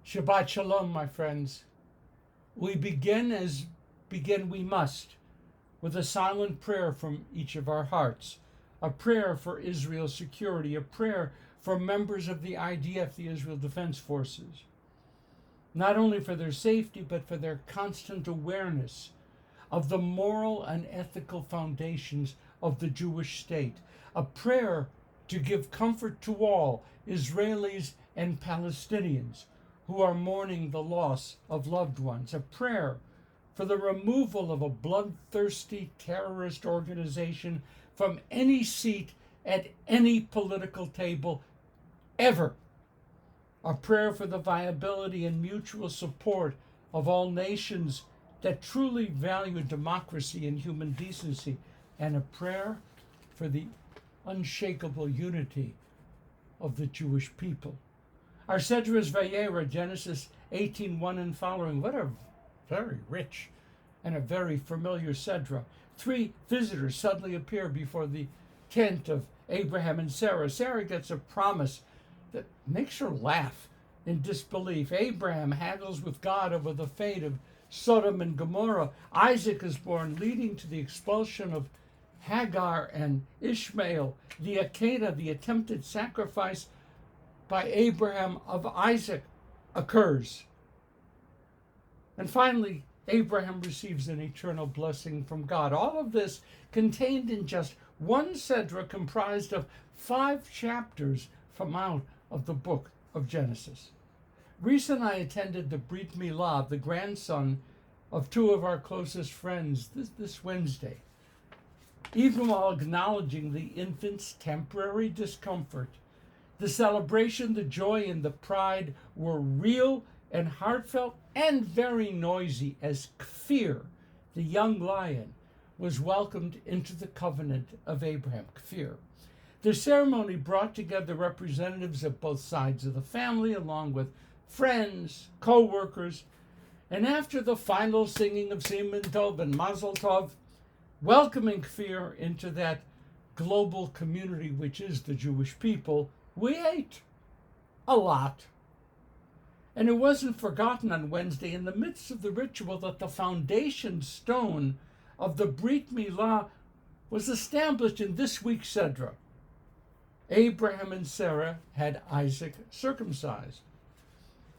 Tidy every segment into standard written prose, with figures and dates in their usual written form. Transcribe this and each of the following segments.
Shabbat Shalom, my friends. We begin as begin we must, with a silent prayer from each of our hearts, a prayer for Israel's security, a prayer for members of the IDF, the Israel Defense Forces, not only for their safety, but for their constant awareness of the moral and ethical foundations of the Jewish state, a prayer to give comfort to all Israelis and Palestinians who are mourning the loss of loved ones, a prayer for the removal of a bloodthirsty terrorist organization from any seat at any political table ever, a prayer for the viability and mutual support of all nations that truly value democracy and human decency, and a prayer for the unshakable unity of the Jewish people. Our Sedra is Vayeira, Genesis 18:1 and following. What a very rich and a very familiar Sedra. 3 visitors suddenly appear before the tent of Abraham and Sarah. Sarah gets a promise that makes her laugh in disbelief. Abraham haggles with God over the fate of Sodom and Gomorrah. Isaac is born, leading to the expulsion of Hagar and Ishmael. The Akedah, the attempted sacrifice by Abraham of Isaac, occurs. And finally, Abraham receives an eternal blessing from God. All of this contained in just one Sedra, comprised of 5 chapters from out of the book of Genesis. Recently, I attended the Brit Milah, the grandson of 2 of our closest friends, this Wednesday. Even while acknowledging the infant's temporary discomfort, the celebration, the joy, and the pride were real and heartfelt and very noisy as Kfir, the young lion, was welcomed into the covenant of Abraham. Kfir. The ceremony brought together representatives of both sides of the family, along with friends, co-workers, and after the final singing of Siman Tov and Mazel Tov, welcoming Kfir into that global community which is the Jewish people, we ate a lot. And it wasn't forgotten on Wednesday, in the midst of the ritual, that the foundation stone of the Brit Milah was established in this week's Sedra. Abraham and Sarah had Isaac circumcised.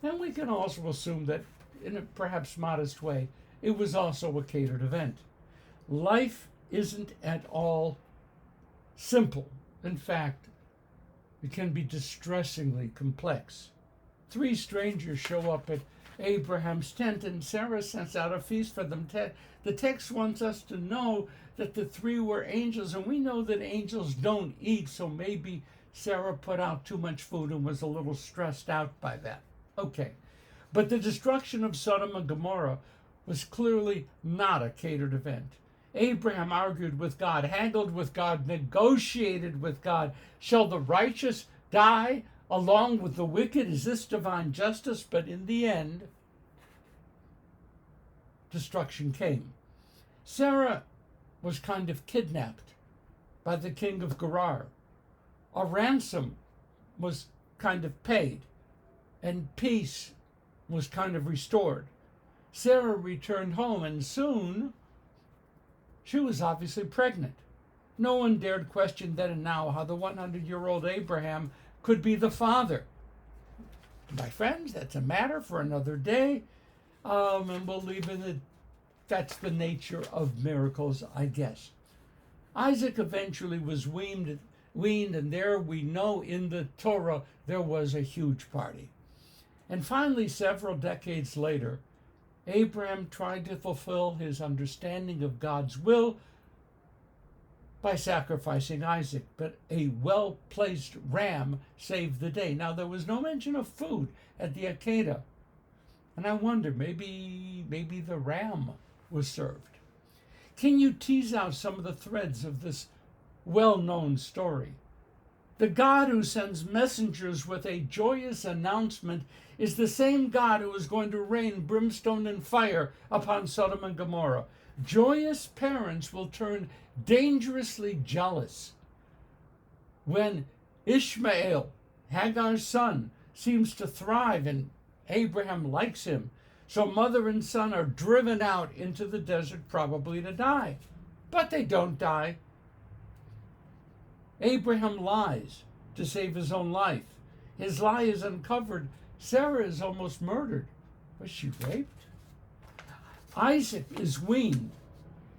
And we can also assume that, in a perhaps modest way, it was also a catered event. Life isn't at all simple. In fact, it can be distressingly complex. 3 strangers show up at Abraham's tent, and Sarah sends out a feast for them. The text wants us to know that the 3 were angels, and we know that angels don't eat, so maybe Sarah put out too much food and was a little stressed out by that. Okay. But the destruction of Sodom and Gomorrah was clearly not a catered event. Abraham argued with God, haggled with God, negotiated with God. Shall the righteous die along with the wicked? Is this divine justice? But in the end, destruction came. Sarah was kind of kidnapped by the king of Gerar. A ransom was kind of paid, and peace was kind of restored. Sarah returned home, and soon she was obviously pregnant. No one dared question then and now how the 100-year-old Abraham could be the father. My friends, that's a matter for another day, and we'll leave it. That's the nature of miracles, I guess. Isaac eventually was weaned, and there we know in the Torah there was a huge party. And finally, several decades later, Abraham tried to fulfill his understanding of God's will by sacrificing Isaac, but a well-placed ram saved the day. Now, there was no mention of food at the Akedah, and I wonder, maybe the ram was served. Can you tease out some of the threads of this well-known story? The God who sends messengers with a joyous announcement is the same God who is going to rain brimstone and fire upon Sodom and Gomorrah. Joyous parents will turn dangerously jealous when Ishmael, Hagar's son, seems to thrive and Abraham likes him. So mother and son are driven out into the desert, probably to die. But they don't die. Abraham lies to save his own life. His lie is uncovered. Sarah is almost murdered. Was she raped? Isaac is weaned,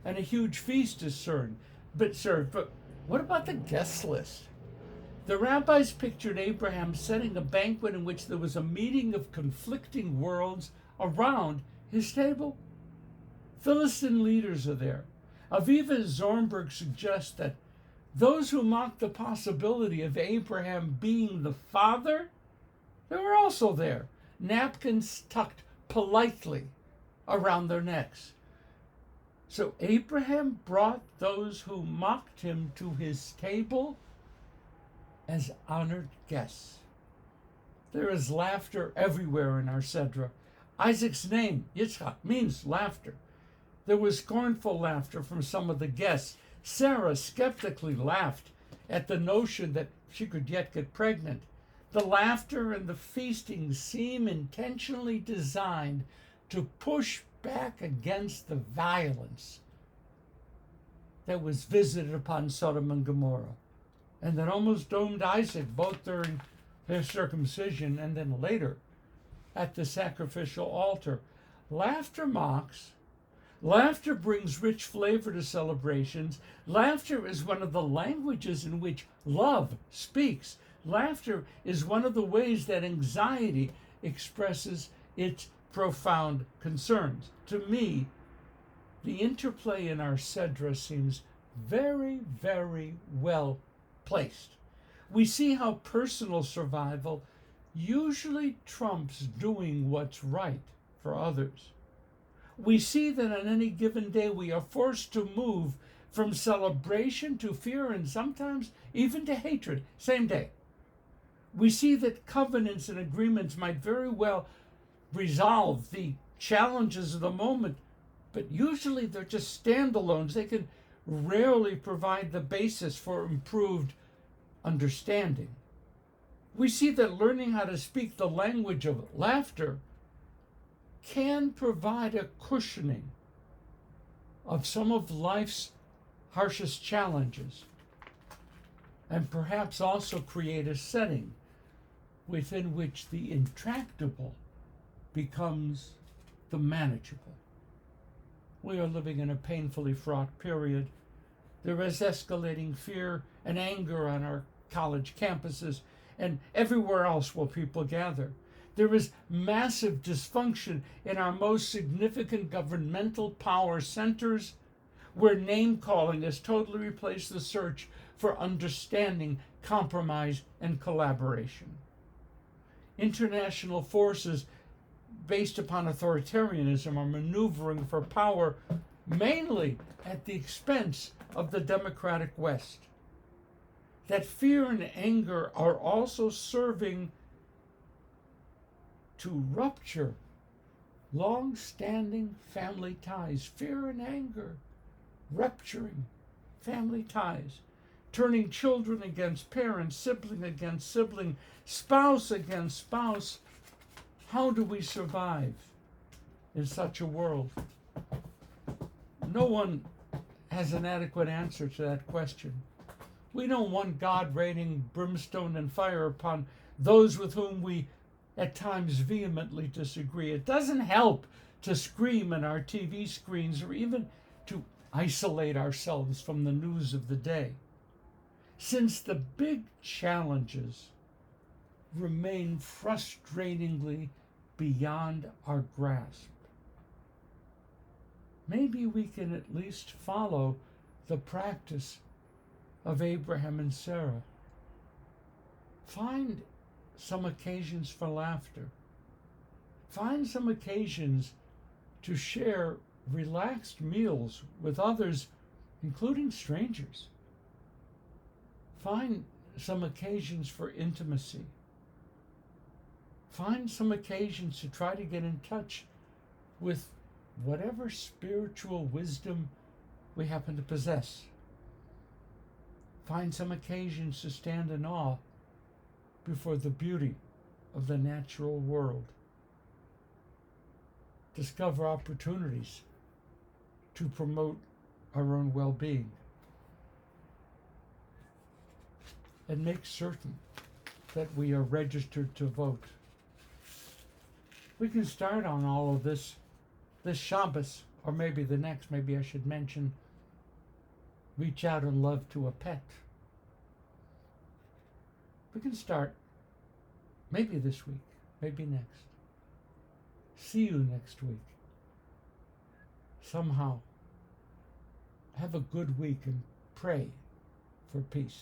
and a huge feast is served. But what about the guest list? The rabbis pictured Abraham setting a banquet in which there was a meeting of conflicting worlds around his table. Philistine leaders are there. Aviva Zornberg suggests that those who mocked the possibility of Abraham being the father, they were also there, napkins tucked politely around their necks. So Abraham brought those who mocked him to his table as honored guests. There is laughter everywhere in our Sedra. Isaac's name, Yitzchak, means laughter. There was scornful laughter from some of the guests. Sarah skeptically laughed at the notion that she could yet get pregnant. The laughter and the feasting seem intentionally designed to push back against the violence that was visited upon Sodom and Gomorrah, and that almost doomed Isaac, both during their circumcision and then later at the sacrificial altar. Laughter mocks. Laughter brings rich flavor to celebrations. Laughter is one of the languages in which love speaks. Laughter is one of the ways that anxiety expresses its profound concerns. To me, the interplay in our Sedra seems very, very well placed. We see how personal survival usually trumps doing what's right for others. We see that on any given day we are forced to move from celebration to fear and sometimes even to hatred, same day. We see that covenants and agreements might very well resolve the challenges of the moment, but usually they're just standalones. They can rarely provide the basis for improved understanding. We see that learning how to speak the language of laughter can provide a cushioning of some of life's harshest challenges, and perhaps also create a setting within which the intractable becomes the manageable. We are living in a painfully fraught period. There is escalating fear and anger on our college campuses and everywhere else where people gather. There is massive dysfunction in our most significant governmental power centers, where name-calling has totally replaced the search for understanding, compromise, and collaboration. International forces based upon authoritarianism are maneuvering for power mainly at the expense of the democratic West. That fear and anger are also serving to rupture long-standing family ties. Fear and anger rupturing family ties, turning children against parents, sibling against sibling, spouse against spouse. How do we survive in such a world? No one has an adequate answer to that question. We don't want God raining brimstone and fire upon those with whom we at times vehemently disagree. It doesn't help to scream at our TV screens or even to isolate ourselves from the news of the day, since the big challenges remain frustratingly beyond our grasp. Maybe we can at least follow the practice of Abraham and Sarah. Find some occasions for laughter. Find some occasions to share relaxed meals with others, including strangers. Find some occasions for intimacy. Find some occasions to try to get in touch with whatever spiritual wisdom we happen to possess. Find some occasions to stand in awe before the beauty of the natural world. discover opportunities to promote our own well-being, and make certain that we are registered to vote. We can start on all of this Shabbos, or maybe the next. Maybe I should mention, reach out and love to a pet. We can start maybe this week, maybe next. See you next week. Somehow, have a good week and pray for peace.